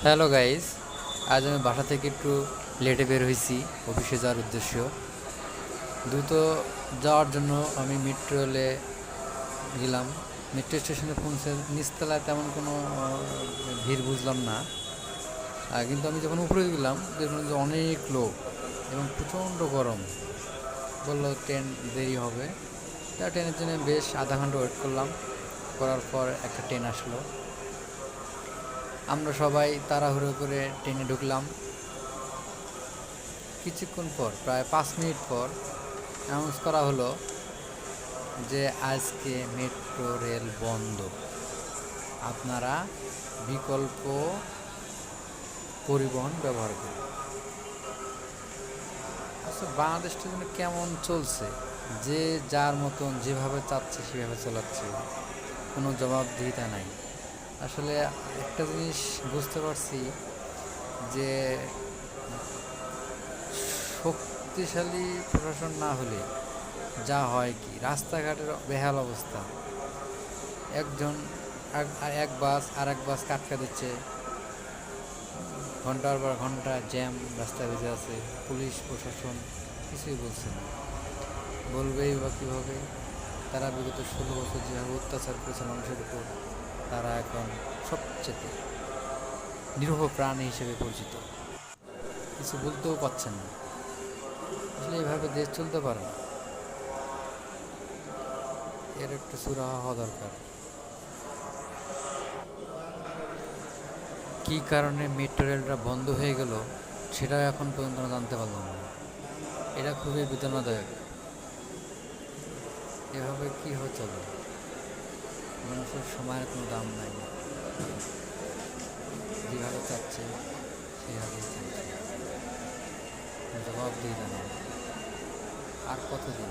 Hello guys, আজ আমি বাসা থেকে একটু লেটে বের হয়েছি অফিসে যাওয়ার উদ্দেশ্য। দ্রুত যাওয়ার জন্য আমি মেট্রো রেলে গেলাম। মেট্রো স্টেশনে পৌঁছে নিচতলায় তেমন কোনো ভিড় বুঝলাম না। কিন্তু আমি যখন উপরে গেলাম দেখলাম যে অনেক লোক এবং প্রচণ্ড গরম। বললো ট্রেন দেরি হবে, তা ট্রেনের জন্য বেশ আধা ঘন্টা ওয়েট করলাম। করার পর একটা ট্রেন আসলো। আমরা সবাই তাড়াহুড়ো করে ট্রেনে ঢুকলাম। কিছুক্ষণ পর, প্রায় 5 মিনিট পর অ্যানাউন্স করা হলো যে আজকে মেট্রো রেল বন্ধ, আপনারা বিকল্প পরিবহন ব্যবহার করুন। আচ্ছা, বাংলাদেশটা যেন কেমন চলছে, যে যার মতন যেভাবে চাচ্ছে সেভাবে চালাচ্ছে, কোনো জবাবদিহিতা নাই। আসলে একটা জিনিস বুঝতে পারছি যে শক্তিশালী প্রশাসন না হলে যা হয় কি, রাস্তাঘাটের বেহাল অবস্থা। একজন এক বাস আর এক বাস কাটকা দিচ্ছে, ঘন্টার পর ঘন্টা জ্যাম, রাস্তায় বেঁচে আছে। পুলিশ প্রশাসন কিছুই বলছে না, বলবেই বা কীভাবে? তারা বিগত 16 বছর যেভাবে অত্যাচার করেছে মানুষের উপর, তারা এখন সবচেয়ে নিরীহ প্রাণী হিসেবে পরিচিত। কিছু বলতেও পারছেন না। আসলে এইভাবে দেশ চলতে পারে না, এর একটা সুরাহা হওয়া দরকার। কী কারণে মেট্রো রেলটা বন্ধ হয়ে গেল সেটাও এখন পর্যন্ত জানতে পারলাম না। এটা খুবই বেদনাদায়ক। এভাবে কীভাবে চলে? মানুষের সময়ের কোনো দাম নাই, যেভাবে চাচ্ছে সেভাবেই চলছে, জবাবদিহিতা নেই। আর কতদিন?